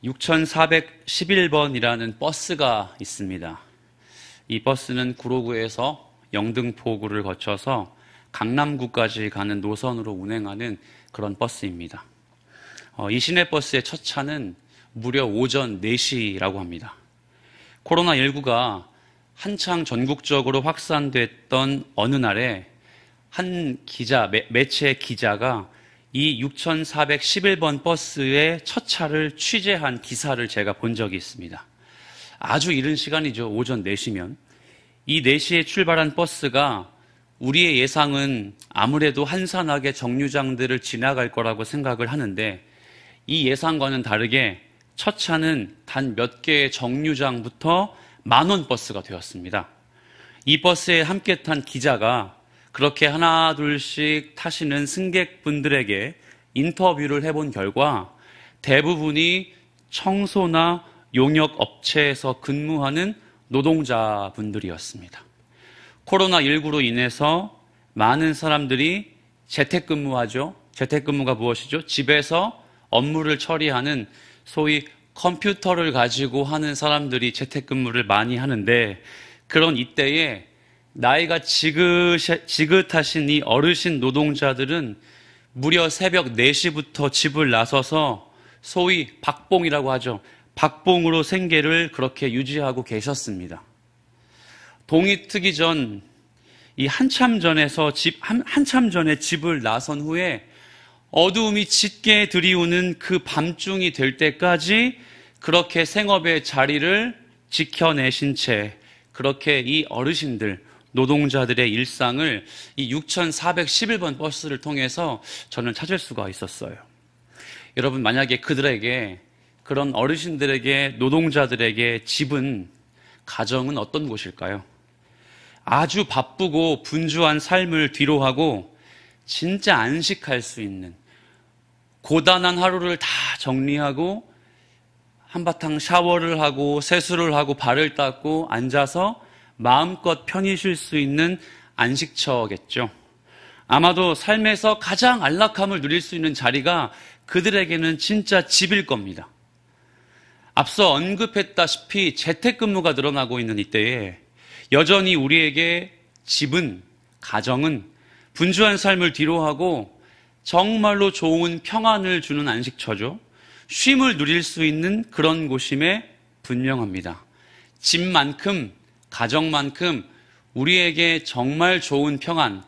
6411번이라는 버스가 있습니다. 이 버스는 구로구에서 영등포구를 거쳐서 강남구까지 가는 노선으로 운행하는 그런 버스입니다. 이 시내버스의 첫 차는 무려 오전 4시라고 합니다. 코로나19가 한창 전국적으로 확산됐던 어느 날에 한 기자, 매체 기자가 이 6411번 버스의 첫 차를 취재한 기사를 제가 본 적이 있습니다. 아주 이른 시간이죠. 오전 4시면. 이 4시에 출발한 버스가 우리의 예상은 아무래도 한산하게 정류장들을 지나갈 거라고 생각을 하는데 이 예상과는 다르게 첫 차는 단 몇 개의 정류장부터 만원 버스가 되었습니다. 이 버스에 함께 탄 기자가 그렇게 하나 둘씩 타시는 승객분들에게 인터뷰를 해본 결과 대부분이 청소나 용역 업체에서 근무하는 노동자분들이었습니다. 코로나19로 인해서 많은 사람들이 재택근무하죠. 재택근무가 무엇이죠? 집에서 업무를 처리하는 소위 컴퓨터를 가지고 하는 사람들이 재택근무를 많이 하는데 그런 이때에 나이가 지긋하신 이 어르신 노동자들은 무려 새벽 4시부터 집을 나서서 소위 박봉이라고 하죠. 박봉으로 생계를 그렇게 유지하고 계셨습니다. 동이 트기 전, 한참 전에 집을 나선 후에 어두움이 짙게 들이우는 그 밤중이 될 때까지 그렇게 생업의 자리를 지켜내신 채 그렇게 이 어르신들, 노동자들의 일상을 이 6411번 버스를 통해서 저는 찾을 수가 있었어요. 여러분, 만약에 그런 어르신들에게, 노동자들에게 집은, 가정은 어떤 곳일까요? 아주 바쁘고 분주한 삶을 뒤로하고 진짜 안식할 수 있는 고단한 하루를 다 정리하고 한바탕 샤워를 하고 세수를 하고 발을 닦고 앉아서 마음껏 편히 쉴 수 있는 안식처겠죠. 아마도 삶에서 가장 안락함을 누릴 수 있는 자리가 그들에게는 진짜 집일 겁니다. 앞서 언급했다시피 재택근무가 늘어나고 있는 이때에 여전히 우리에게 집은, 가정은 분주한 삶을 뒤로하고 정말로 좋은 평안을 주는 안식처죠. 쉼을 누릴 수 있는 그런 곳임에 분명합니다. 집만큼, 가정만큼 우리에게 정말 좋은 평안,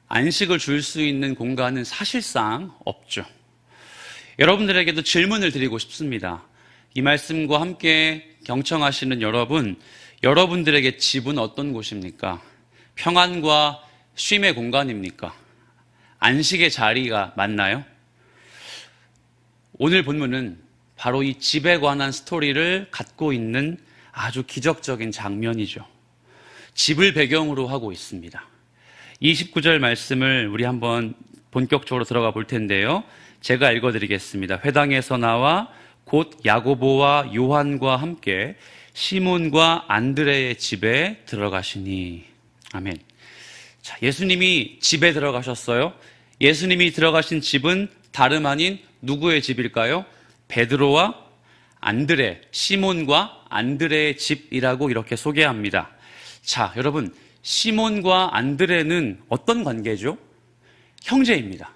안식을 줄 수 있는 공간은 사실상 없죠. 여러분들에게도 질문을 드리고 싶습니다. 이 말씀과 함께 경청하시는 여러분들에게 집은 어떤 곳입니까? 평안과 쉼의 공간입니까? 안식의 자리가 맞나요? 오늘 본문은 바로 이 집에 관한 스토리를 갖고 있는 아주 기적적인 장면이죠. 집을 배경으로 하고 있습니다. 29절 말씀을 우리 한번 본격적으로 들어가 볼 텐데요. 제가 읽어드리겠습니다. 회당에서 나와 곧 야고보와 요한과 함께 시몬과 안드레의 집에 들어가시니. 아멘. 자, 예수님이 집에 들어가셨어요. 예수님이 들어가신 집은 다름 아닌 누구의 집일까요? 베드로와 안드레, 시몬과 안드레의 집이라고 이렇게 소개합니다. 자, 여러분, 시몬과 안드레는 어떤 관계죠? 형제입니다.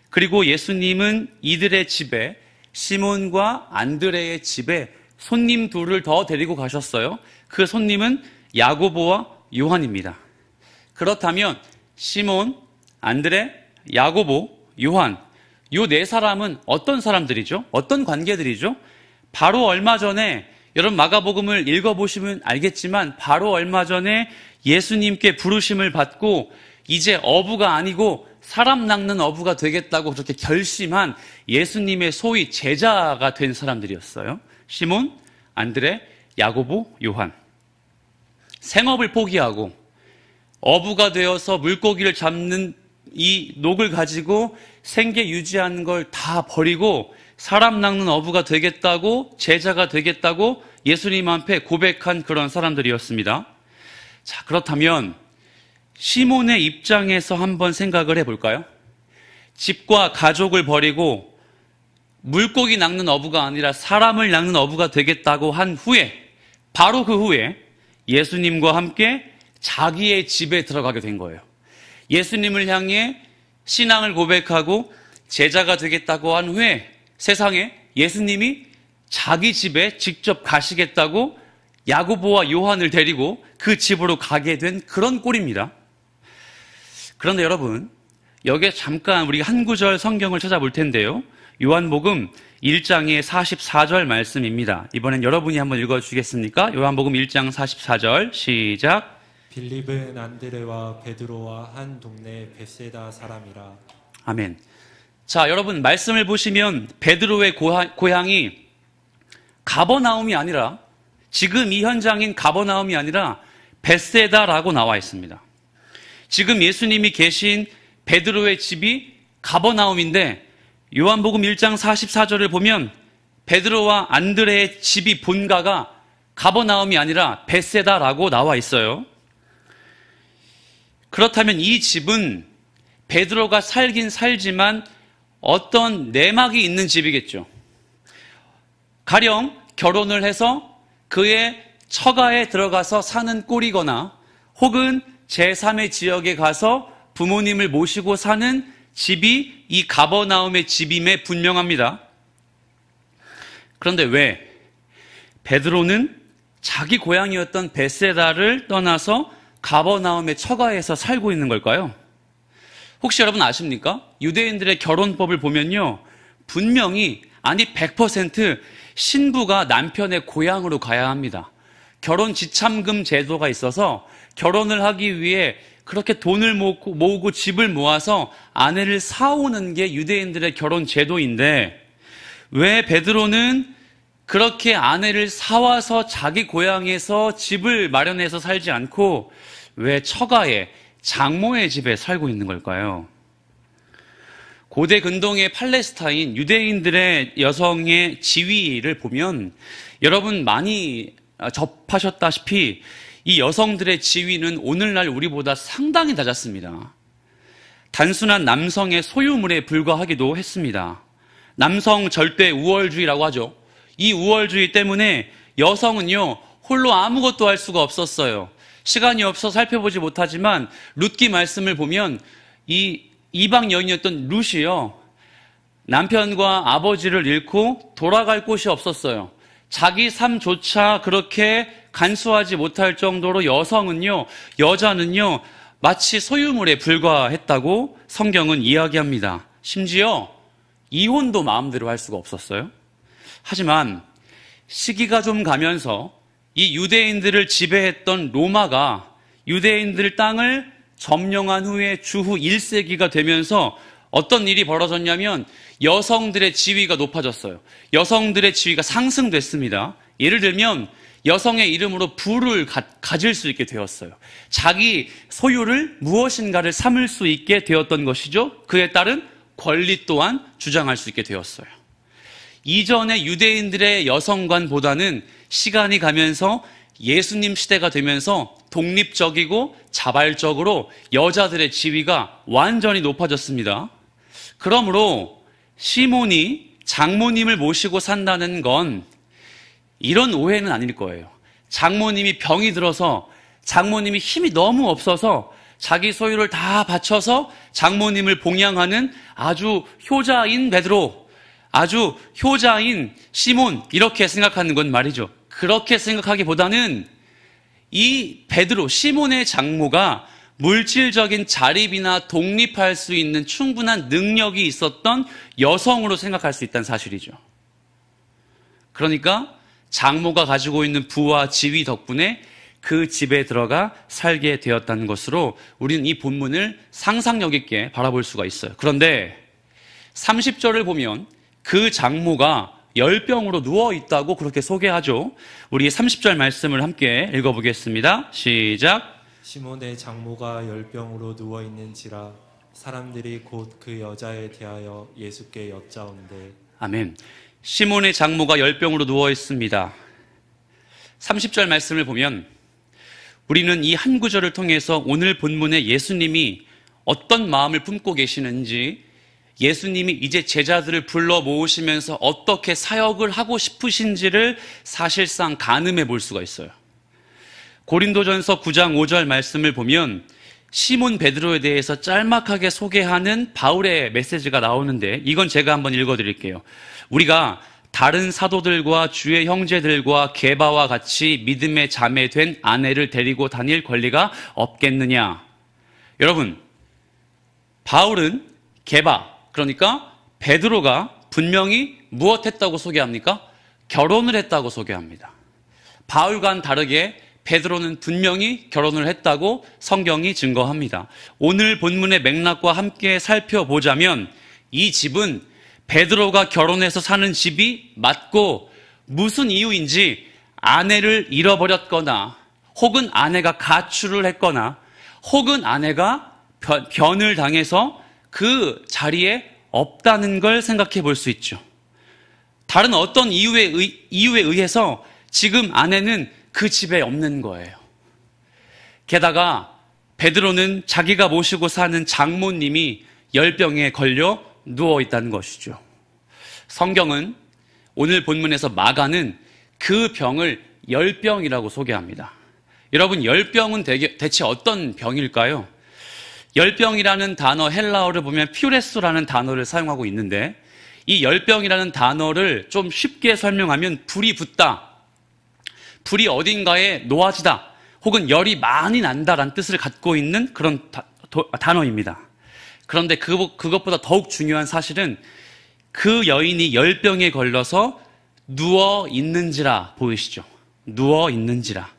그리고 예수님은 이들의 집에, 시몬과 안드레의 집에 손님 둘을 더 데리고 가셨어요. 그 손님은 야고보와 요한입니다. 그렇다면 시몬, 안드레, 야고보, 요한, 요 네 사람은 어떤 사람들이죠? 어떤 관계들이죠? 바로 얼마 전에, 여러분 마가복음을 읽어보시면 알겠지만 바로 얼마 전에 예수님께 부르심을 받고 이제 어부가 아니고 사람 낚는 어부가 되겠다고 그렇게 결심한 예수님의 소위 제자가 된 사람들이었어요. 시몬, 안드레, 야고보, 요한. 생업을 포기하고 어부가 되어서 물고기를 잡는 이 녹을 가지고 생계 유지하는 걸 다 버리고 사람 낚는 어부가 되겠다고, 제자가 되겠다고 예수님 앞에 고백한 그런 사람들이었습니다. 자, 그렇다면 시몬의 입장에서 한번 생각을 해볼까요? 집과 가족을 버리고 물고기 낚는 어부가 아니라 사람을 낚는 어부가 되겠다고 한 후에, 바로 그 후에 예수님과 함께 자기의 집에 들어가게 된 거예요. 예수님을 향해 신앙을 고백하고 제자가 되겠다고 한 후에 세상에 예수님이 자기 집에 직접 가시겠다고 야고보와 요한을 데리고 그 집으로 가게 된 그런 꼴입니다. 그런데 여러분, 여기에 잠깐 우리가 한 구절 성경을 찾아볼 텐데요. 요한복음 1장의 44절 말씀입니다. 이번엔 여러분이 한번 읽어주시겠습니까? 요한복음 1장 44절 시작. 빌립은 안드레와 베드로와 한 동네 벳세다 사람이라. 아멘. 자, 여러분 말씀을 보시면 베드로의 고향이 가버나움이 아니라, 지금 이 현장인 가버나움이 아니라 벳세다라고 나와 있습니다. 지금 예수님이 계신 베드로의 집이 가버나움인데 요한복음 1장 44절을 보면 베드로와 안드레의 집이 본가가 가버나움이 아니라 벳세다라고 나와 있어요. 그렇다면 이 집은 베드로가 살긴 살지만 어떤 내막이 있는 집이겠죠. 가령 결혼을 해서 그의 처가에 들어가서 사는 꼴이거나 혹은 제3의 지역에 가서 부모님을 모시고 사는 집이 이 가버나움의 집임에 분명합니다. 그런데 왜 베드로는 자기 고향이었던 벳세다를 떠나서 가버나움의 처가에서 살고 있는 걸까요? 혹시 여러분 아십니까? 유대인들의 결혼법을 보면요, 분명히, 아니 100% 신부가 남편의 고향으로 가야 합니다. 결혼 지참금 제도가 있어서 결혼을 하기 위해 그렇게 돈을 모으고 집을 모아서 아내를 사오는 게 유대인들의 결혼 제도인데, 왜 베드로는 그렇게 아내를 사와서 자기 고향에서 집을 마련해서 살지 않고 왜 처가에, 장모의 집에 살고 있는 걸까요? 고대 근동의 팔레스타인 유대인들의 여성의 지위를 보면 여러분 많이 접하셨다시피 이 여성들의 지위는 오늘날 우리보다 상당히 낮았습니다. 단순한 남성의 소유물에 불과하기도 했습니다. 남성 절대 우월주의라고 하죠. 이 우월주의 때문에 여성은요, 홀로 아무것도 할 수가 없었어요. 시간이 없어 살펴보지 못하지만 룻기 말씀을 보면 이 이방 여인이었던 룻이요, 남편과 아버지를 잃고 돌아갈 곳이 없었어요. 자기 삶조차 그렇게 간수하지 못할 정도로 여자는요 마치 소유물에 불과했다고 성경은 이야기합니다. 심지어 이혼도 마음대로 할 수가 없었어요. 하지만 시기가 좀 가면서 이 유대인들을 지배했던 로마가 유대인들 땅을 점령한 후에 주후 1세기가 되면서 어떤 일이 벌어졌냐면 여성들의 지위가 높아졌어요. 여성들의 지위가 상승됐습니다. 예를 들면 여성의 이름으로 부를 가질 수 있게 되었어요. 자기 소유를 무엇인가를 삼을 수 있게 되었던 것이죠. 그에 따른 권리 또한 주장할 수 있게 되었어요. 이전의 유대인들의 여성관보다는 시간이 가면서 예수님 시대가 되면서 독립적이고 자발적으로 여자들의 지위가 완전히 높아졌습니다. 그러므로 시몬이 장모님을 모시고 산다는 건 이런 오해는 아닐 거예요. 장모님이 병이 들어서 장모님이 힘이 너무 없어서 자기 소유를 다 바쳐서 장모님을 봉양하는 아주 효자인 베드로, 아주 효자인 시몬, 이렇게 생각하는 건 말이죠. 그렇게 생각하기보다는 이 베드로, 시몬의 장모가 물질적인 자립이나 독립할 수 있는 충분한 능력이 있었던 여성으로 생각할 수 있다는 사실이죠. 그러니까 장모가 가지고 있는 부와 지위 덕분에 그 집에 들어가 살게 되었다는 것으로 우리는 이 본문을 상상력 있게 바라볼 수가 있어요. 그런데 30절을 보면 그 장모가 열병으로 누워있다고 그렇게 소개하죠. 우리 30절 말씀을 함께 읽어보겠습니다. 시작. 시몬의 장모가 열병으로 누워있는지라 사람들이 곧 그 여자에 대하여 예수께 여짜온대. 아멘. 시몬의 장모가 열병으로 누워있습니다. 30절 말씀을 보면 우리는 이 한 구절을 통해서 오늘 본문에 예수님이 어떤 마음을 품고 계시는지 예수님이 이제 제자들을 불러 모으시면서 어떻게 사역을 하고 싶으신지를 사실상 가늠해 볼 수가 있어요. 고린도전서 9장 5절 말씀을 보면 시몬 베드로에 대해서 짤막하게 소개하는 바울의 메시지가 나오는데, 이건 제가 한번 읽어드릴게요. 우리가 다른 사도들과 주의 형제들과 게바와 같이 믿음의 자매 된 아내를 데리고 다닐 권리가 없겠느냐. 여러분, 바울은 게바, 그러니까 베드로가 분명히 무엇했다고 소개합니까? 결혼을 했다고 소개합니다. 바울과는 다르게 베드로는 분명히 결혼을 했다고 성경이 증거합니다. 오늘 본문의 맥락과 함께 살펴보자면 이 집은 베드로가 결혼해서 사는 집이 맞고, 무슨 이유인지 아내를 잃어버렸거나 혹은 아내가 가출을 했거나 혹은 아내가 변을 당해서 그 자리에 없다는 걸 생각해 볼 수 있죠. 다른 어떤 이유에 의해서 지금 아내는 그 집에 없는 거예요. 게다가 베드로는 자기가 모시고 사는 장모님이 열병에 걸려 누워 있다는 것이죠. 성경은 오늘 본문에서 마가는 그 병을 열병이라고 소개합니다. 여러분, 열병은 대체 어떤 병일까요? 열병이라는 단어, 헬라어를 보면 퓨레스라는 단어를 사용하고 있는데, 이 열병이라는 단어를 좀 쉽게 설명하면 불이 붙다, 불이 어딘가에 놓아지다, 혹은 열이 많이 난다라는 뜻을 갖고 있는 그런 단어입니다. 그런데 그것보다 더욱 중요한 사실은 그 여인이 열병에 걸려서 누워 있는지라. 보이시죠? 누워 있는지라.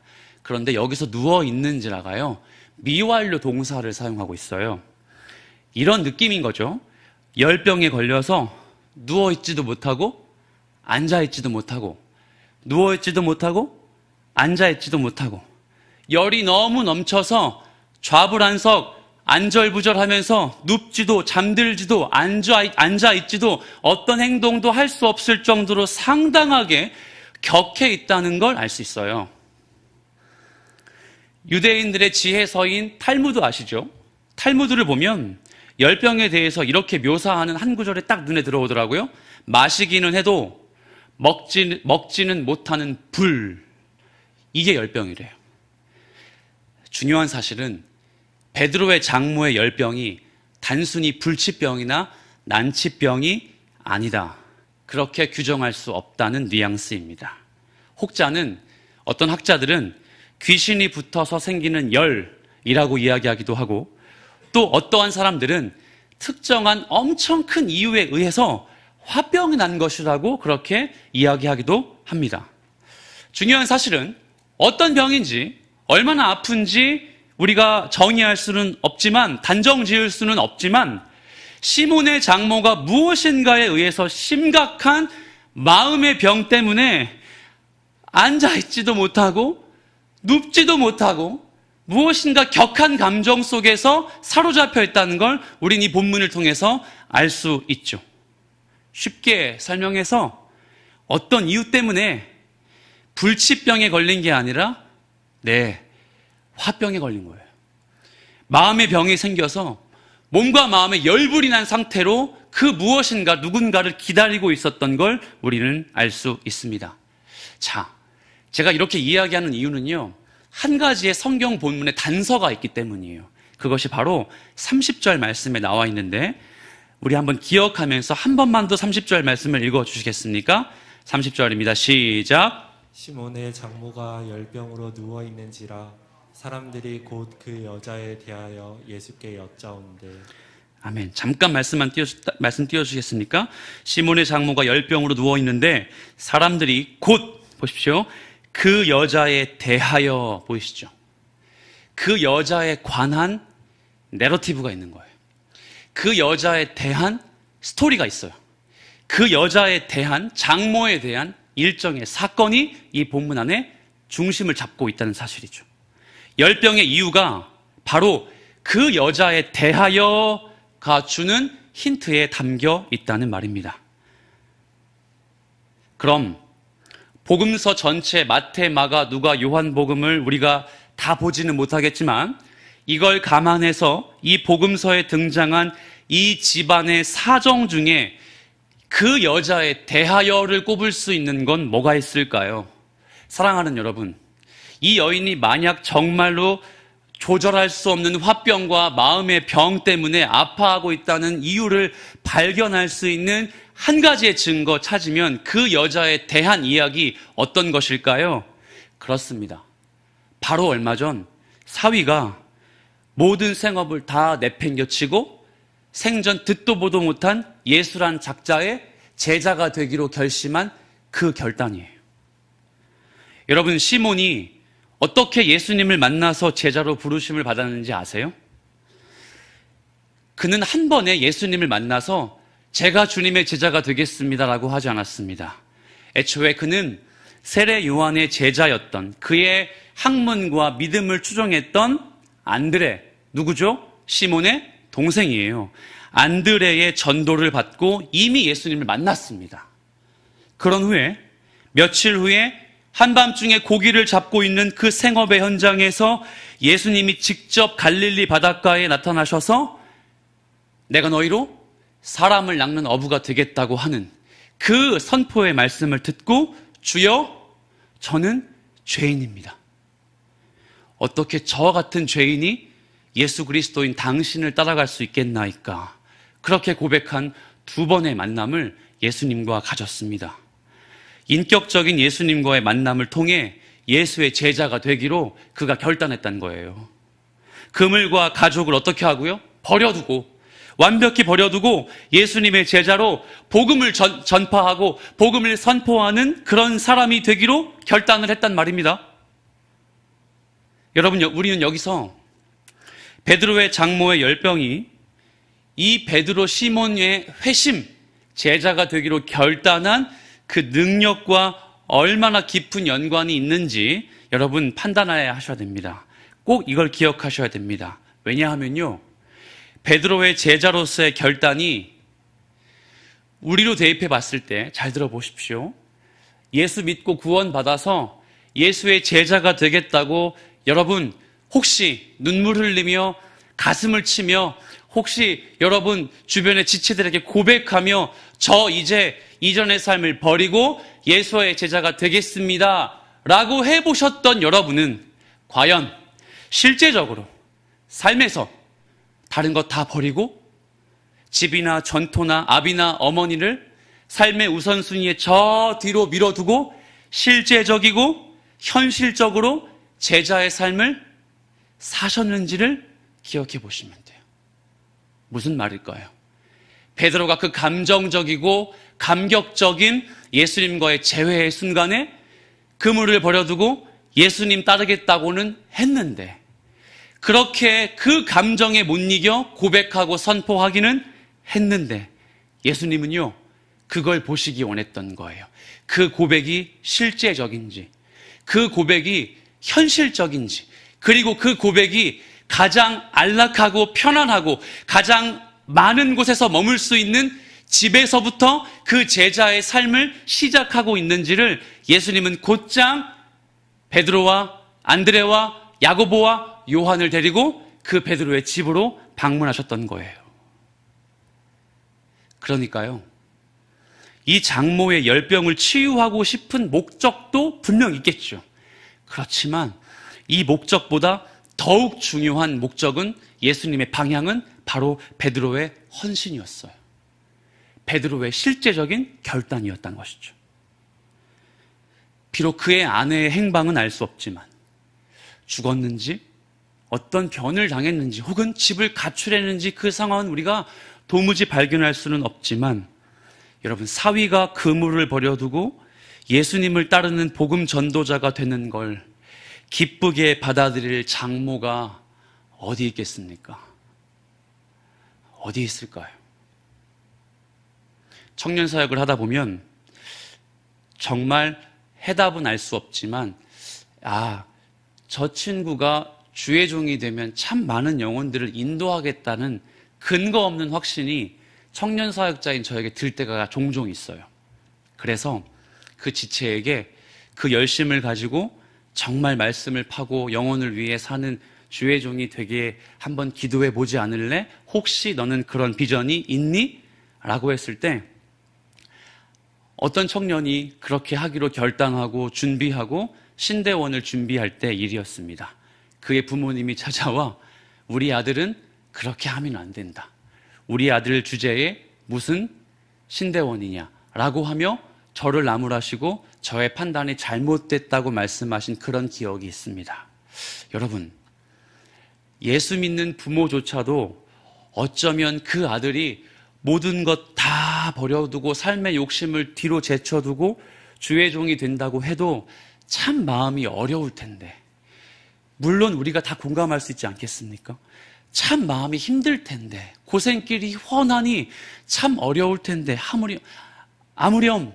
그런데 여기서 누워 있는지라가요, 미완료 동사를 사용하고 있어요. 이런 느낌인 거죠. 열병에 걸려서 누워 있지도 못하고 앉아 있지도 못하고 누워 있지도 못하고 앉아 있지도 못하고, 열이 너무 넘쳐서 좌불안석 안절부절하면서 눕지도 잠들지도 앉아 있지도 어떤 행동도 할 수 없을 정도로 상당하게 격해 있다는 걸 알 수 있어요. 유대인들의 지혜서인 탈무드 아시죠? 탈무드를 보면 열병에 대해서 이렇게 묘사하는 한 구절에 딱 눈에 들어오더라고요. 마시기는 해도 먹지는 못하는 불, 이게 열병이래요. 중요한 사실은 베드로의 장모의 열병이 단순히 불치병이나 난치병이 아니다, 그렇게 규정할 수 없다는 뉘앙스입니다. 혹자는, 어떤 학자들은 귀신이 붙어서 생기는 열이라고 이야기하기도 하고, 또 어떠한 사람들은 특정한 엄청 큰 이유에 의해서 화병이 난 것이라고 그렇게 이야기하기도 합니다. 중요한 사실은 어떤 병인지, 얼마나 아픈지 우리가 정의할 수는 없지만, 단정 지을 수는 없지만, 시몬의 장모가 무엇인가에 의해서 심각한 마음의 병 때문에 앉아있지도 못하고 눕지도 못하고 무엇인가 격한 감정 속에서 사로잡혀 있다는 걸 우린 이 본문을 통해서 알 수 있죠. 쉽게 설명해서 어떤 이유 때문에 불치병에 걸린 게 아니라 화병에 걸린 거예요. 마음의 병이 생겨서 몸과 마음에 열불이 난 상태로 그 무엇인가 누군가를 기다리고 있었던 걸 우리는 알 수 있습니다. 자, 제가 이렇게 이야기하는 이유는요, 한 가지의 성경 본문에 단서가 있기 때문이에요. 그것이 바로 30절 말씀에 나와 있는데, 우리 한번 기억하면서 한 번만 더 30절 말씀을 읽어주시겠습니까? 30절입니다. 시작. 시몬의 장모가 열병으로 누워 있는지라 사람들이 곧 그 여자에 대하여 예수께 여짜온대. 아멘. 잠깐 말씀 띄워주시겠습니까? 시몬의 장모가 열병으로 누워 있는데 사람들이 곧, 보십시오, 그 여자에 대하여, 보이시죠? 그 여자에 관한 내러티브가 있는 거예요. 그 여자에 대한 스토리가 있어요. 그 여자에 대한, 장모에 대한 일정의 사건이 이 본문 안에 중심을 잡고 있다는 사실이죠. 열병의 이유가 바로 그 여자에 대하여가 주는 힌트에 담겨 있다는 말입니다. 그럼 복음서 전체, 마태, 마가, 누가, 요한복음을 우리가 다 보지는 못하겠지만 이걸 감안해서 이 복음서에 등장한 이 집안의 사정 중에 그 여자의 대하여를 꼽을 수 있는 건 뭐가 있을까요? 사랑하는 여러분, 이 여인이 만약 정말로 조절할 수 없는 화병과 마음의 병 때문에 아파하고 있다는 이유를 발견할 수 있는 한 가지의 증거 찾으면 그 여자에 대한 이야기 어떤 것일까요? 그렇습니다. 바로 얼마 전 사위가 모든 생업을 다 내팽겨치고 생전 듣도 보도 못한 예수란 작자의 제자가 되기로 결심한 그 결단이에요. 여러분, 시몬이 어떻게 예수님을 만나서 제자로 부르심을 받았는지 아세요? 그는 한 번에 예수님을 만나서 제가 주님의 제자가 되겠습니다라고 하지 않았습니다. 애초에 그는 세례 요한의 제자였던, 그의 학문과 믿음을 추종했던 안드레, 누구죠? 시몬의 동생이에요. 안드레의 전도를 받고 이미 예수님을 만났습니다. 그런 후에 며칠 후에 한밤중에 고기를 잡고 있는 그 생업의 현장에서 예수님이 직접 갈릴리 바닷가에 나타나셔서 내가 너희로 사람을 낚는 어부가 되겠다고 하는 그 선포의 말씀을 듣고 주여, 저는 죄인입니다. 어떻게 저와 같은 죄인이 예수 그리스도인 당신을 따라갈 수 있겠나이까? 그렇게 고백한 두 번의 만남을 예수님과 가졌습니다. 인격적인 예수님과의 만남을 통해 예수의 제자가 되기로 그가 결단했던 거예요. 그물과 가족을 어떻게 하고요? 버려두고, 완벽히 버려두고 예수님의 제자로 복음을 전파하고 복음을 선포하는 그런 사람이 되기로 결단을 했단 말입니다. 여러분, 우리는 여기서 베드로의 장모의 열병이 이 베드로 시몬의 회심, 제자가 되기로 결단한 그 능력과 얼마나 깊은 연관이 있는지 여러분 판단해야 하셔야 됩니다. 꼭 이걸 기억하셔야 됩니다. 왜냐하면요, 베드로의 제자로서의 결단이 우리로 대입해 봤을 때, 잘 들어보십시오. 예수 믿고 구원받아서 예수의 제자가 되겠다고 여러분 혹시 눈물 흘리며 가슴을 치며 혹시 여러분 주변의 지체들에게 고백하며 저 이제 이전의 삶을 버리고 예수의 제자가 되겠습니다 라고 해보셨던 여러분은 과연 실제적으로 삶에서 다른 것 다 버리고 집이나 전토나 아비나 어머니를 삶의 우선순위에 저 뒤로 밀어두고 실제적이고 현실적으로 제자의 삶을 사셨는지를 기억해 보시면 돼요. 무슨 말일까요? 베드로가 그 감정적이고 감격적인 예수님과의 재회의 순간에 그물을 버려두고 예수님 따르겠다고는 했는데, 그렇게 그 감정에 못 이겨 고백하고 선포하기는 했는데 예수님은요, 그걸 보시기 원했던 거예요. 그 고백이 실제적인지, 그 고백이 현실적인지, 그리고 그 고백이 가장 안락하고 편안하고 가장 많은 곳에서 머물 수 있는 집에서부터 그 제자의 삶을 시작하고 있는지를 예수님은 곧장 베드로와 안드레와 야고보와 요한을 데리고 그 베드로의 집으로 방문하셨던 거예요. 그러니까요, 이 장모의 열병을 치유하고 싶은 목적도 분명 있겠죠. 그렇지만 이 목적보다 더욱 중요한 목적은, 예수님의 방향은 바로 베드로의 헌신이었어요. 베드로의 실제적인 결단이었던 것이죠. 비록 그의 아내의 행방은 알 수 없지만 죽었는지 어떤 변을 당했는지 혹은 집을 가출했는지 그 상황은 우리가 도무지 발견할 수는 없지만, 여러분, 사위가 그물을 버려두고 예수님을 따르는 복음 전도자가 되는 걸 기쁘게 받아들일 장모가 어디 있겠습니까? 어디 있을까요? 청년 사역을 하다 보면 정말 해답은 알 수 없지만, 저 친구가 주의 종이 되면 참 많은 영혼들을 인도하겠다는 근거 없는 확신이 청년 사역자인 저에게 들 때가 종종 있어요. 그래서 그 지체에게 그 열심을 가지고 정말 말씀을 파고 영혼을 위해 사는 주의 종이 되게 한번 기도해 보지 않을래? 혹시 너는 그런 비전이 있니? 라고 했을 때 어떤 청년이 그렇게 하기로 결단하고 준비하고 신대원을 준비할 때 일이었습니다. 그의 부모님이 찾아와 우리 아들은 그렇게 하면 안 된다. 우리 아들 주제에 무슨 신대원이냐 라고 하며 저를 나무라시고 저의 판단이 잘못됐다고 말씀하신 그런 기억이 있습니다. 여러분, 예수 믿는 부모조차도 어쩌면 그 아들이 모든 것 다 버려두고 삶의 욕심을 뒤로 제쳐두고 주의 종이 된다고 해도 참 마음이 어려울 텐데, 물론 우리가 다 공감할 수 있지 않겠습니까? 참 마음이 힘들 텐데, 고생길이 훤하니 참 어려울 텐데, 아무렴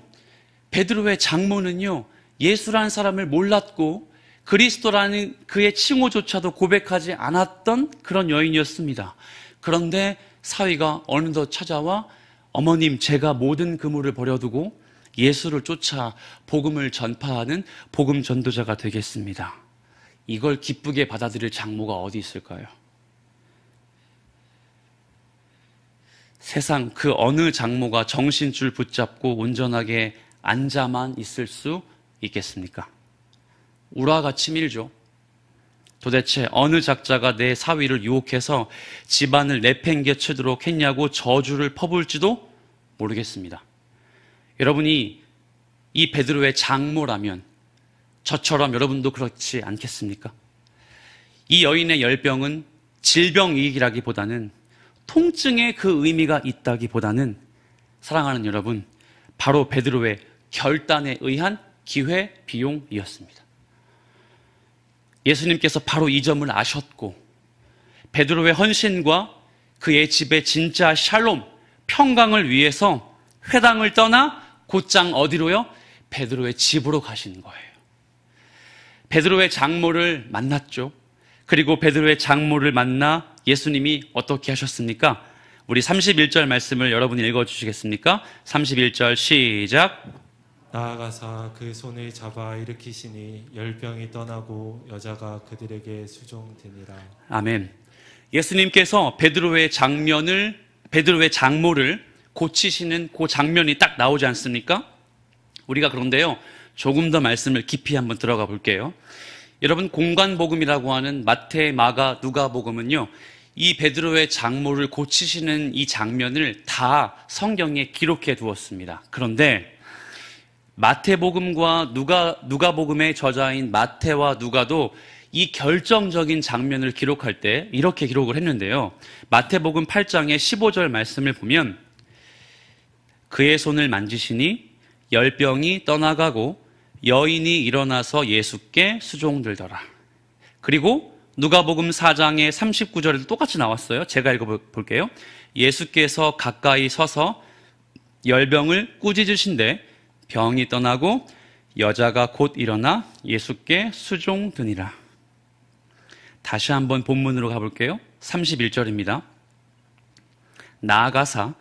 베드로의 장모는요, 예수라는 사람을 몰랐고 그리스도라는 그의 칭호조차도 고백하지 않았던 그런 여인이었습니다. 그런데 사위가 어느덧 찾아와 어머님, 제가 모든 그물을 버려두고 예수를 쫓아 복음을 전파하는 복음 전도자가 되겠습니다. 이걸 기쁘게 받아들일 장모가 어디 있을까요? 세상 그 어느 장모가 정신줄 붙잡고 온전하게 앉아만 있을 수 있겠습니까? 우라가 치밀죠. 도대체 어느 작자가 내 사위를 유혹해서 집안을 내팽개치도록 했냐고 저주를 퍼부을지도 모르겠습니다. 여러분이 이 베드로의 장모라면 저처럼 여러분도 그렇지 않겠습니까? 이 여인의 열병은 질병이익이라기보다는 통증의 그 의미가 있다기보다는 사랑하는 여러분, 바로 베드로의 결단에 의한 기회 비용이었습니다. 예수님께서 바로 이 점을 아셨고 베드로의 헌신과 그의 집의 진짜 샬롬, 평강을 위해서 회당을 떠나 곧장 어디로요? 베드로의 집으로 가신 거예요. 베드로의 장모를 만났죠. 그리고 베드로의 장모를 만나 예수님이 어떻게 하셨습니까? 우리 31절 말씀을 여러분이 읽어주시겠습니까? 31절 시작. 나아가사 그 손을 잡아 일으키시니 열병이 떠나고 여자가 그들에게 수종되니라. 아멘. 예수님께서 베드로의 장모를 고치시는 그 장면이 딱 나오지 않습니까? 우리가 그런데요, 조금 더 말씀을 깊이 한번 들어가 볼게요. 여러분, 공관복음이라고 하는 마태, 마가, 누가복음은요, 이 베드로의 장모를 고치시는 이 장면을 다 성경에 기록해 두었습니다. 그런데 마태복음과 누가복음의 저자인 마태와 누가도 이 결정적인 장면을 기록할 때 이렇게 기록을 했는데요. 마태복음 8장의 15절 말씀을 보면 그의 손을 만지시니 열병이 떠나가고 여인이 일어나서 예수께 수종들더라. 그리고 누가복음 4장의 39절에도 똑같이 나왔어요. 제가 읽어볼게요. 예수께서 가까이 서서 열병을 꾸짖으신데 병이 떠나고 여자가 곧 일어나 예수께 수종드니라. 다시 한번 본문으로 가볼게요. 31절입니다. 나아가사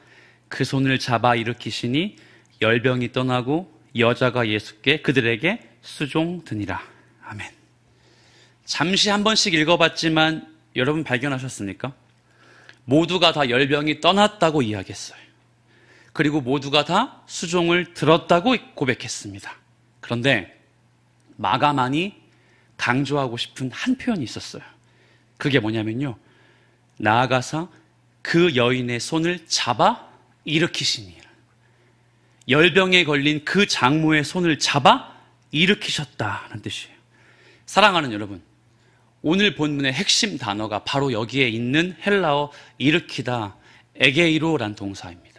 그 손을 잡아 일으키시니 열병이 떠나고 여자가 예수께 그들에게 수종드니라. 아멘. 잠시 한 번씩 읽어봤지만 여러분 발견하셨습니까? 모두가 다 열병이 떠났다고 이야기했어요. 그리고 모두가 다 수종을 들었다고 고백했습니다. 그런데 마가만이 강조하고 싶은 한 표현이 있었어요. 그게 뭐냐면요, 나아가사 그 여인의 손을 잡아 일으키시니, 열병에 걸린 그 장모의 손을 잡아 일으키셨다는 뜻이에요. 사랑하는 여러분, 오늘 본문의 핵심 단어가 바로 여기에 있는 헬라어 일으키다, 에게이로란 동사입니다.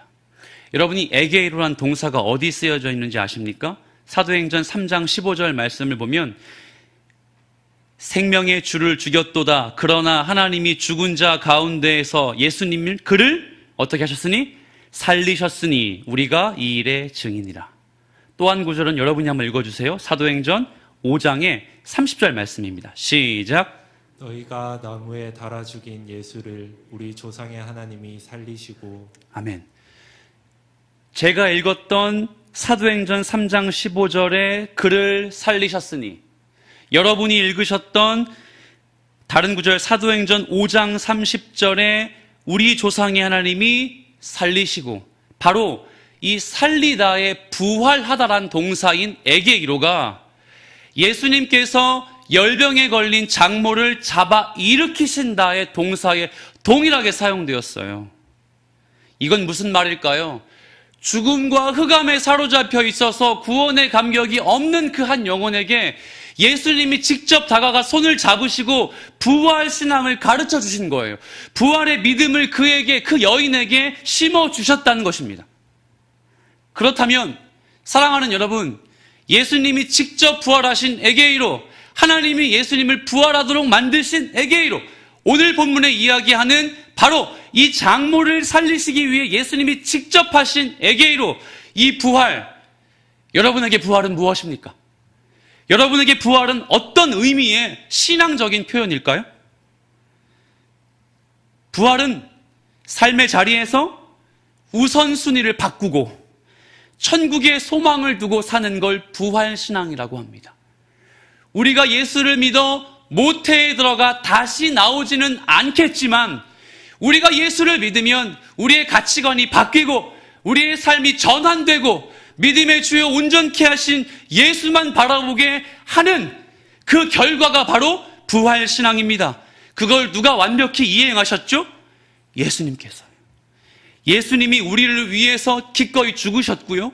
여러분이 에게이로란 동사가 어디 쓰여져 있는지 아십니까? 사도행전 3장 15절 말씀을 보면 생명의 주를 죽였도다. 그러나 하나님이 죽은 자 가운데에서 예수님을 그를 어떻게 하셨으니? 살리셨으니 우리가 이 일의 증인이라. 또 한 구절은 여러분이 한번 읽어주세요. 사도행전 5장의 30절 말씀입니다. 시작. 너희가 나무에 달아 죽인 예수를 우리 조상의 하나님이 살리시고. 아멘. 제가 읽었던 사도행전 3장 15절에 그를 살리셨으니, 여러분이 읽으셨던 다른 구절 사도행전 5장 30절에 우리 조상의 하나님이 살리시고, 바로 이 살리다의 부활하다란 동사인 에게이로가 예수님께서 열병에 걸린 장모를 잡아 일으키신다의 동사에 동일하게 사용되었어요. 이건 무슨 말일까요? 죽음과 흑암에 사로잡혀 있어서 구원의 감격이 없는 그 한 영혼에게 예수님이 직접 다가가 손을 잡으시고 부활 신앙을 가르쳐 주신 거예요. 부활의 믿음을 그에게, 그 여인에게 심어주셨다는 것입니다. 그렇다면 사랑하는 여러분, 예수님이 직접 부활하신 에게이로, 하나님이 예수님을 부활하도록 만드신 에게이로, 오늘 본문에 이야기하는 바로 이 장모를 살리시기 위해 예수님이 직접 하신 에게이로, 이 부활, 여러분에게 부활은 무엇입니까? 여러분에게 부활은 어떤 의미의 신앙적인 표현일까요? 부활은 삶의 자리에서 우선순위를 바꾸고 천국의 소망을 두고 사는 걸 부활신앙이라고 합니다. 우리가 예수를 믿어 모태에 들어가 다시 나오지는 않겠지만 우리가 예수를 믿으면 우리의 가치관이 바뀌고 우리의 삶이 전환되고 믿음의 주요 온전케 하신 예수만 바라보게 하는 그 결과가 바로 부활신앙입니다. 그걸 누가 완벽히 이행하셨죠? 예수님께서요. 예수님이 우리를 위해서 기꺼이 죽으셨고요.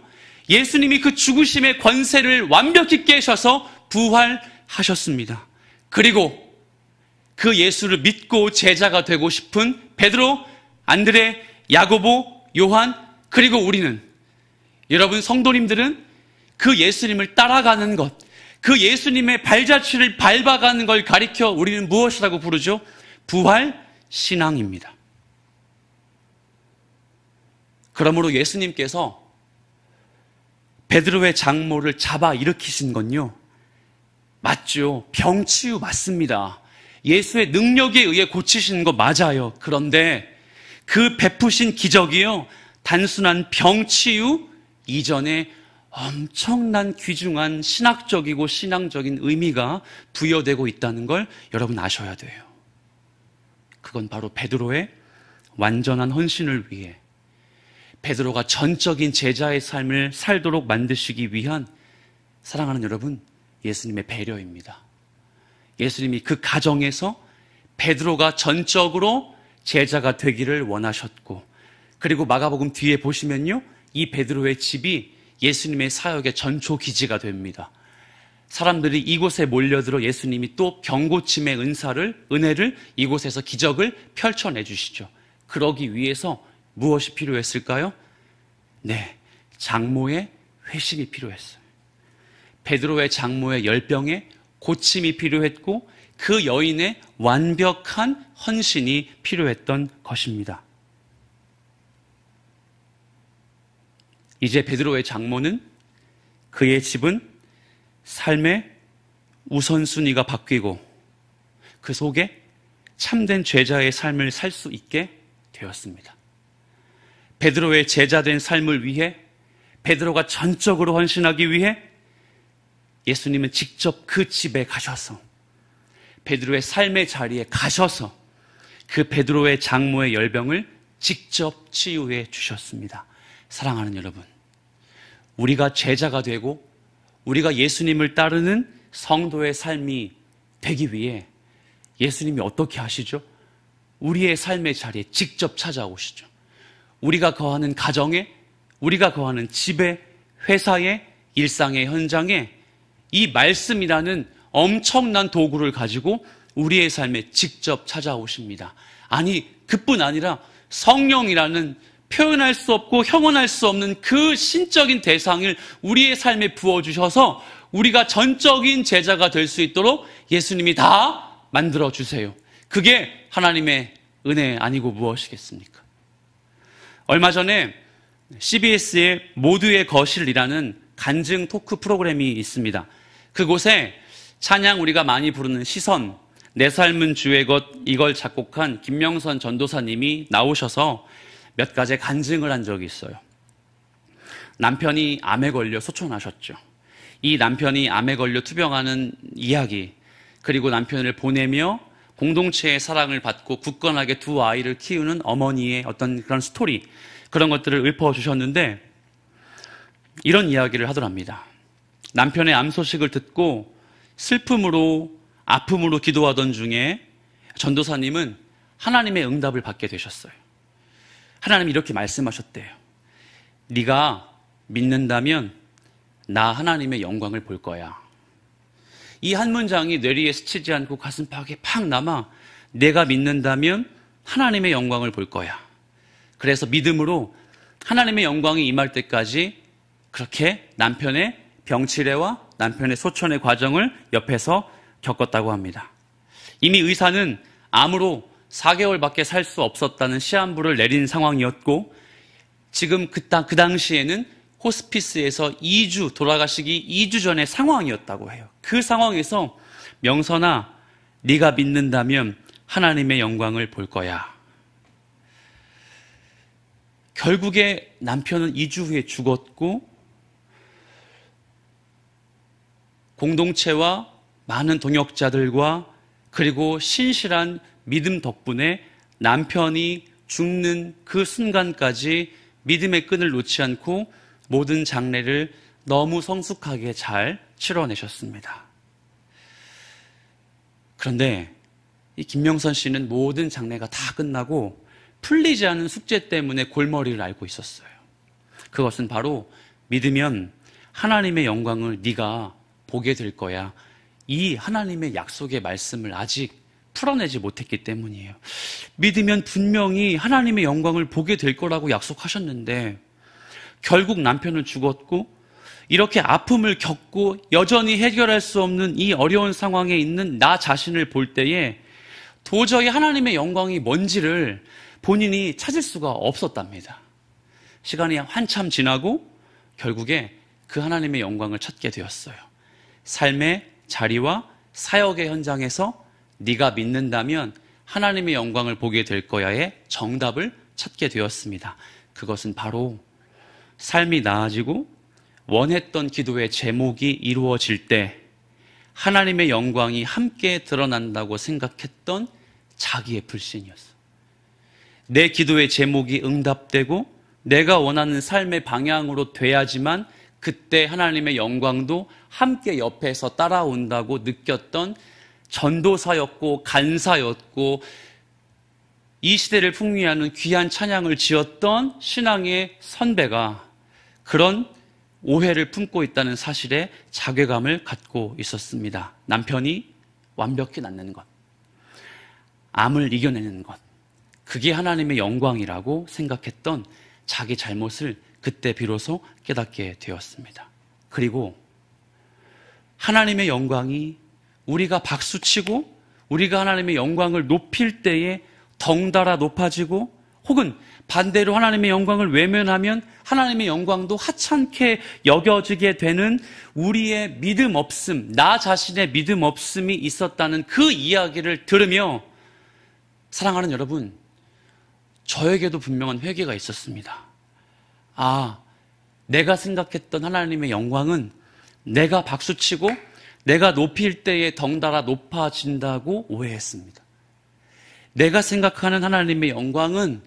예수님이 그 죽으심의 권세를 완벽히 깨셔서 부활하셨습니다. 그리고 그 예수를 믿고 제자가 되고 싶은 베드로, 안드레, 야고보, 요한, 그리고 우리는, 여러분 성도님들은 그 예수님을 따라가는 것, 그 예수님의 발자취를 밟아가는 걸 가리켜 우리는 무엇이라고 부르죠? 부활신앙입니다. 그러므로 예수님께서 베드로의 장모를 잡아 일으키신 건요, 맞죠. 병치유 맞습니다. 예수의 능력에 의해 고치신 거 맞아요. 그런데 그 베푸신 기적이요, 단순한 병치유 이전에 엄청난 귀중한 신학적이고 신앙적인 의미가 부여되고 있다는 걸 여러분 아셔야 돼요. 그건 바로 베드로의 완전한 헌신을 위해, 베드로가 전적인 제자의 삶을 살도록 만드시기 위한, 사랑하는 여러분, 예수님의 배려입니다. 예수님이 그 가정에서 베드로가 전적으로 제자가 되기를 원하셨고, 그리고 마가복음 뒤에 보시면요, 이 베드로의 집이 예수님의 사역의 전초 기지가 됩니다. 사람들이 이곳에 몰려들어 예수님이 또 병고침의 은혜를 이곳에서 기적을 펼쳐내 주시죠. 그러기 위해서 무엇이 필요했을까요? 네, 장모의 회심이 필요했어요. 베드로의 장모의 열병에 고침이 필요했고 그 여인의 완벽한 헌신이 필요했던 것입니다. 이제 베드로의 장모는, 그의 집은 삶의 우선순위가 바뀌고 그 속에 참된 제자의 삶을 살 수 있게 되었습니다. 베드로의 제자된 삶을 위해, 베드로가 전적으로 헌신하기 위해 예수님은 직접 그 집에 가셔서, 베드로의 삶의 자리에 가셔서 그 베드로의 장모의 열병을 직접 치유해 주셨습니다. 사랑하는 여러분, 우리가 제자가 되고 우리가 예수님을 따르는 성도의 삶이 되기 위해 예수님이 어떻게 하시죠? 우리의 삶의 자리에 직접 찾아오시죠. 우리가 거하는 가정에, 우리가 거하는 집에, 회사에, 일상의 현장에 이 말씀이라는 엄청난 도구를 가지고 우리의 삶에 직접 찾아오십니다. 아니, 그뿐 아니라 성령이라는 표현할 수 없고 형언할 수 없는 그 신적인 대상을 우리의 삶에 부어주셔서 우리가 전적인 제자가 될 수 있도록 예수님이 다 만들어주세요. 그게 하나님의 은혜 아니고 무엇이겠습니까? 얼마 전에 CBS의 모두의 거실이라는 간증 토크 프로그램이 있습니다. 그곳에 찬양 우리가 많이 부르는 시선, 내 삶은 주의 것, 이걸 작곡한 김명선 전도사님이 나오셔서 몇 가지 간증을 한 적이 있어요. 남편이 암에 걸려 소천하셨죠. 이 남편이 암에 걸려 투병하는 이야기, 그리고 남편을 보내며 공동체의 사랑을 받고 굳건하게 두 아이를 키우는 어머니의 어떤 그런 스토리, 그런 것들을 읊어주셨는데 이런 이야기를 하더랍니다. 남편의 암 소식을 듣고 슬픔으로 아픔으로 기도하던 중에 전도사님은 하나님의 응답을 받게 되셨어요. 하나님이 이렇게 말씀하셨대요. 네가 믿는다면 나 하나님의 영광을 볼 거야. 이 한 문장이 뇌리에 스치지 않고 가슴팍에 팍 남아 내가 믿는다면 하나님의 영광을 볼 거야. 그래서 믿음으로 하나님의 영광이 임할 때까지 그렇게 남편의 병치레와 남편의 소천의 과정을 옆에서 겪었다고 합니다. 이미 의사는 암으로 4개월밖에 살 수 없었다는 시한부를 내린 상황이었고 지금 그 당시에는 호스피스에서 돌아가시기 2주 전의 상황이었다고 해요. 그 상황에서 명선아, 네가 믿는다면 하나님의 영광을 볼 거야. 결국에 남편은 2주 후에 죽었고 공동체와 많은 동역자들과 그리고 신실한 믿음 덕분에 남편이 죽는 그 순간까지 믿음의 끈을 놓지 않고 모든 장례를 너무 성숙하게 잘 치러내셨습니다. 그런데 이 김명선 씨는 모든 장례가 다 끝나고 풀리지 않은 숙제 때문에 골머리를 앓고 있었어요. 그것은 바로 믿으면 하나님의 영광을 네가 보게 될 거야. 이 하나님의 약속의 말씀을 아직 풀어내지 못했기 때문이에요. 믿으면 분명히 하나님의 영광을 보게 될 거라고 약속하셨는데 결국 남편은 죽었고 이렇게 아픔을 겪고 여전히 해결할 수 없는 이 어려운 상황에 있는 나 자신을 볼 때에 도저히 하나님의 영광이 뭔지를 본인이 찾을 수가 없었답니다. 시간이 한참 지나고 결국에 그 하나님의 영광을 찾게 되었어요. 삶의 자리와 사역의 현장에서 네가 믿는다면 하나님의 영광을 보게 될 거야의 정답을 찾게 되었습니다. 그것은 바로 삶이 나아지고 원했던 기도의 제목이 이루어질 때 하나님의 영광이 함께 드러난다고 생각했던 자기의 불신이었어. 내 기도의 제목이 응답되고 내가 원하는 삶의 방향으로 돼야지만 그때 하나님의 영광도 함께 옆에서 따라온다고 느꼈던 전도사였고 간사였고 이 시대를 풍미하는 귀한 찬양을 지었던 신앙의 선배가 그런 오해를 품고 있다는 사실에 자괴감을 갖고 있었습니다. 남편이 완벽히 낫는 것, 암을 이겨내는 것, 그게 하나님의 영광이라고 생각했던 자기 잘못을 그때 비로소 깨닫게 되었습니다. 그리고 하나님의 영광이 우리가 박수치고 우리가 하나님의 영광을 높일 때에 덩달아 높아지고 혹은 반대로 하나님의 영광을 외면하면 하나님의 영광도 하찮게 여겨지게 되는 우리의 믿음 없음, 나 자신의 믿음 없음이 있었다는 그 이야기를 들으며 사랑하는 여러분, 저에게도 분명한 회개가 있었습니다. 아, 내가 생각했던 하나님의 영광은 내가 박수치고 내가 높일 때에 덩달아 높아진다고 오해했습니다. 내가 생각하는 하나님의 영광은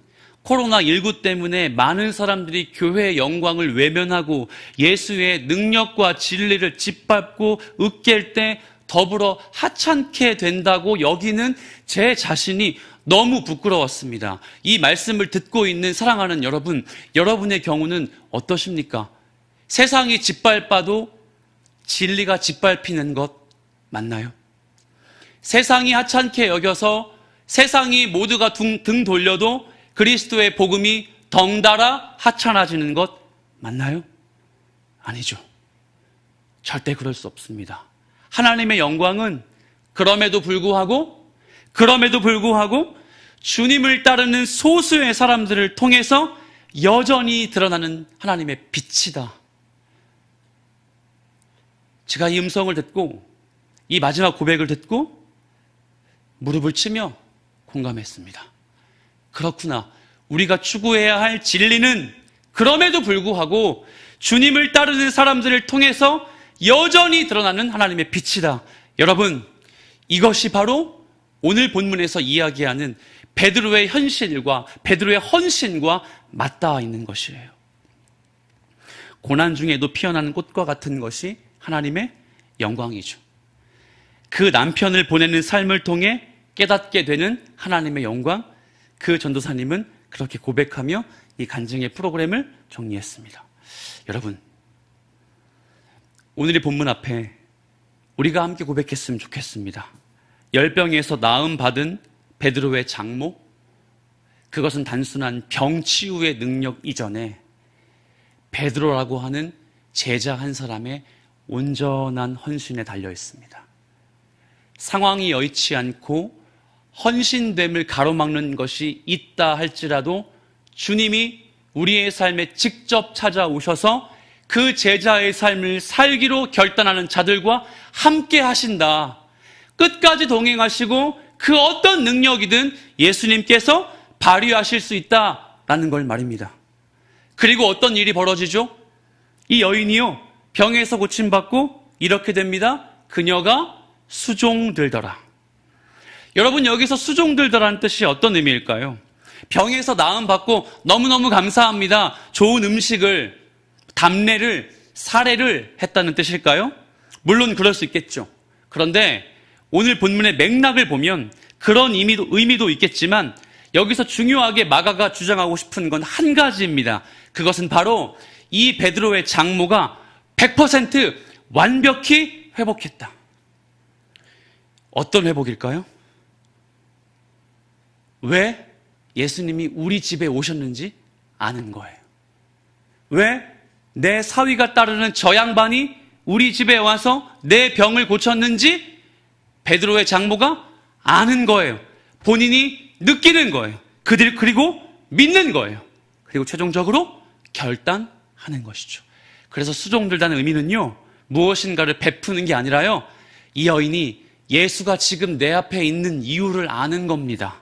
코로나19 때문에 많은 사람들이 교회의 영광을 외면하고 예수의 능력과 진리를 짓밟고 으깰 때 더불어 하찮게 된다고 여기는 제 자신이 너무 부끄러웠습니다. 이 말씀을 듣고 있는 사랑하는 여러분, 여러분의 경우는 어떠십니까? 세상이 짓밟아도 진리가 짓밟히는 것 맞나요? 세상이 하찮게 여겨서 세상이 모두가 등 돌려도 그리스도의 복음이 덩달아 하찮아지는 것 맞나요? 아니죠. 절대 그럴 수 없습니다. 하나님의 영광은 그럼에도 불구하고 주님을 따르는 소수의 사람들을 통해서 여전히 드러나는 하나님의 빛이다. 제가 이 음성을 듣고 이 마지막 고백을 듣고 무릎을 치며 공감했습니다. 그렇구나. 우리가 추구해야 할 진리는 그럼에도 불구하고 주님을 따르는 사람들을 통해서 여전히 드러나는 하나님의 빛이다. 여러분, 이것이 바로 오늘 본문에서 이야기하는 베드로의 현실과 베드로의 헌신과 맞닿아 있는 것이에요. 고난 중에도 피어나는 꽃과 같은 것이 하나님의 영광이죠. 그 남편을 보내는 삶을 통해 깨닫게 되는 하나님의 영광, 그 전도사님은 그렇게 고백하며 이 간증의 프로그램을 정리했습니다. 여러분, 오늘의 본문 앞에 우리가 함께 고백했으면 좋겠습니다. 열병에서 나음 받은 베드로의 장모, 그것은 단순한 병 치유의 능력 이전에 베드로라고 하는 제자 한 사람의 온전한 헌신에 달려 있습니다. 상황이 여의치 않고 헌신됨을 가로막는 것이 있다 할지라도 주님이 우리의 삶에 직접 찾아오셔서 그 제자의 삶을 살기로 결단하는 자들과 함께 하신다. 끝까지 동행하시고 그 어떤 능력이든 예수님께서 발휘하실 수 있다라는 걸 말입니다. 그리고 어떤 일이 벌어지죠? 이 여인이요, 병에서 고침받고 이렇게 됩니다. 그녀가 수종들더라. 여러분, 여기서 수종들더라는 뜻이 어떤 의미일까요? 병에서 나음받고 너무너무 감사합니다. 좋은 음식을, 담례를, 사례를 했다는 뜻일까요? 물론 그럴 수 있겠죠. 그런데 오늘 본문의 맥락을 보면 그런 의미도 있겠지만 여기서 중요하게 마가가 주장하고 싶은 건 한 가지입니다. 그것은 바로 이 베드로의 장모가 100% 완벽히 회복했다. 어떤 회복일까요? 왜 예수님이 우리 집에 오셨는지 아는 거예요. 왜 내 사위가 따르는 저 양반이 우리 집에 와서 내 병을 고쳤는지 베드로의 장모가 아는 거예요. 본인이 느끼는 거예요. 그리고 믿는 거예요. 그리고 최종적으로 결단하는 것이죠. 그래서 수종들다는 의미는요, 무엇인가를 베푸는 게 아니라요, 이 여인이 예수가 지금 내 앞에 있는 이유를 아는 겁니다.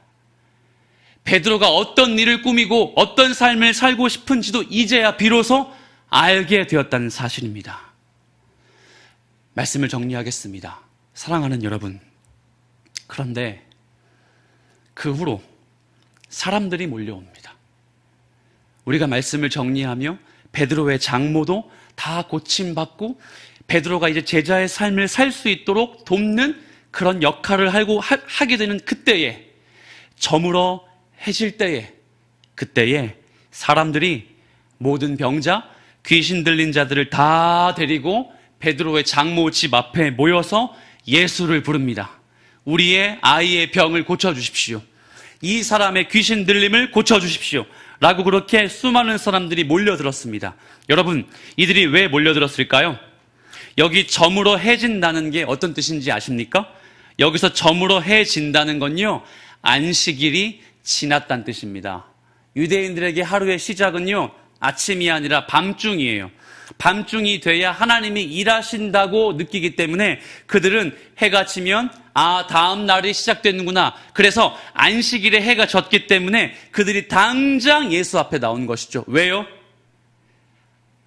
베드로가 어떤 일을 꾸미고 어떤 삶을 살고 싶은지도 이제야 비로소 알게 되었다는 사실입니다. 말씀을 정리하겠습니다. 사랑하는 여러분, 그런데 그 후로 사람들이 몰려옵니다. 우리가 말씀을 정리하며 베드로의 장모도 다 고침받고 베드로가 이제 제자의 삶을 살 수 있도록 돕는 그런 역할을 하게 되는 그때에, 저물어 해질 때에, 그때에 사람들이 모든 병자, 귀신 들린 자들을 다 데리고 베드로의 장모 집 앞에 모여서 예수를 부릅니다. 우리의 아이의 병을 고쳐주십시오. 이 사람의 귀신 들림을 고쳐주십시오. 라고 그렇게 수많은 사람들이 몰려들었습니다. 여러분, 이들이 왜 몰려들었을까요? 여기 저물어 해진다는 게 어떤 뜻인지 아십니까? 여기서 저물어 해진다는 건요, 안식일이 지났다는 뜻입니다. 유대인들에게 하루의 시작은요, 아침이 아니라 밤중이에요. 밤중이 돼야 하나님이 일하신다고 느끼기 때문에 그들은 해가 지면 다음 날이 시작되는구나. 그래서 안식일에 해가 졌기 때문에 그들이 당장 예수 앞에 나온 것이죠. 왜요?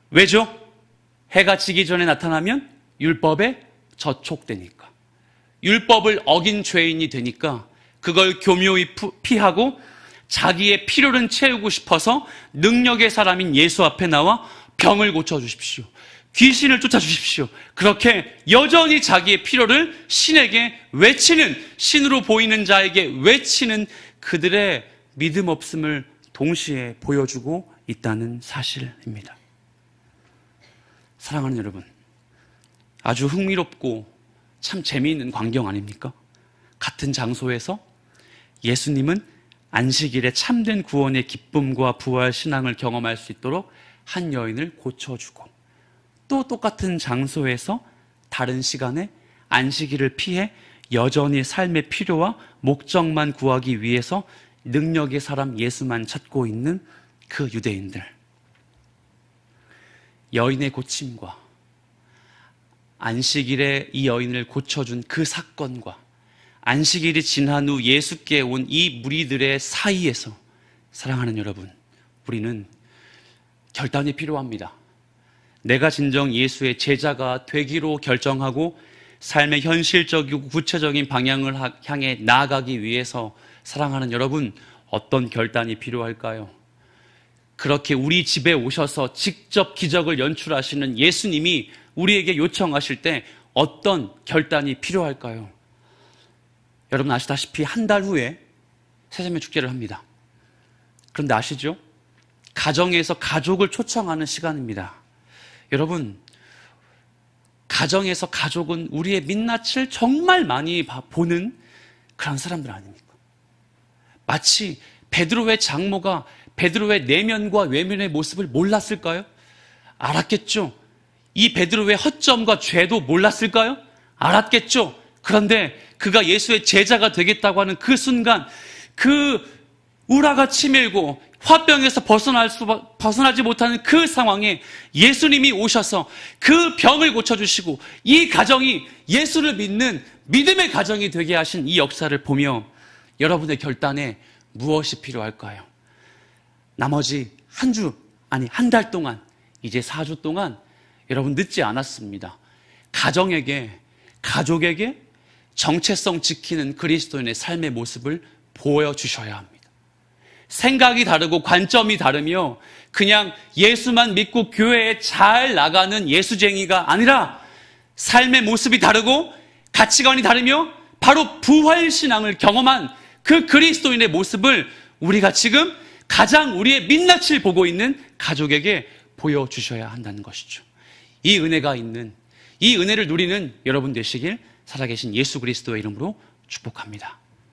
왜죠? 해가 지기 전에 나타나면 율법에 저촉되니까. 율법을 어긴 죄인이 되니까 그걸 교묘히 피하고 자기의 필요를 채우고 싶어서 능력의 사람인 예수 앞에 나와 병을 고쳐주십시오. 귀신을 쫓아주십시오. 그렇게 여전히 자기의 필요를 신에게 외치는, 신으로 보이는 자에게 외치는 그들의 믿음 없음을 동시에 보여주고 있다는 사실입니다. 사랑하는 여러분, 아주 흥미롭고 참 재미있는 광경 아닙니까? 같은 장소에서 예수님은 안식일에 참된 구원의 기쁨과 부활 신앙을 경험할 수 있도록 한 여인을 고쳐주고, 또 똑같은 장소에서 다른 시간에 안식일을 피해 여전히 삶의 필요와 목적만 구하기 위해서 능력의 사람 예수만 찾고 있는 그 유대인들. 여인의 고침과 안식일에 이 여인을 고쳐준 그 사건과 안식일이 지난 후 예수께 온 이 무리들의 사이에서, 사랑하는 여러분, 우리는 결단이 필요합니다. 내가 진정 예수의 제자가 되기로 결정하고 삶의 현실적이고 구체적인 방향을 향해 나아가기 위해서 사랑하는 여러분, 어떤 결단이 필요할까요? 그렇게 우리 집에 오셔서 직접 기적을 연출하시는 예수님이 우리에게 요청하실 때 어떤 결단이 필요할까요? 여러분 아시다시피 한 달 후에 세자매 축제를 합니다. 그런데 아시죠? 가정에서 가족을 초청하는 시간입니다. 여러분, 가정에서 가족은 우리의 민낯을 정말 많이 보는 그런 사람들 아닙니까? 마치 베드로의 장모가 베드로의 내면과 외면의 모습을 몰랐을까요? 알았겠죠. 이 베드로의 허점과 죄도 몰랐을까요? 알았겠죠. 그런데 그가 예수의 제자가 되겠다고 하는 그 순간, 그 우라가 치밀고 화병에서 벗어나지 못하는 그 상황에 예수님이 오셔서 그 병을 고쳐주시고 이 가정이 예수를 믿는 믿음의 가정이 되게 하신 이 역사를 보며 여러분의 결단에 무엇이 필요할까요? 나머지 한 달 동안, 이제 4주 동안 여러분 늦지 않았습니다. 가정에게, 가족에게 정체성 지키는 그리스도인의 삶의 모습을 보여주셔야 합니다. 생각이 다르고 관점이 다르며 그냥 예수만 믿고 교회에 잘 나가는 예수쟁이가 아니라 삶의 모습이 다르고 가치관이 다르며 바로 부활신앙을 경험한 그 그리스도인의 모습을 우리가 지금 가장 우리의 민낯을 보고 있는 가족에게 보여주셔야 한다는 것이죠. 이 은혜가 있는, 이 은혜를 누리는 여러분 되시길 살아계신 예수 그리스도의 이름으로 축복합니다.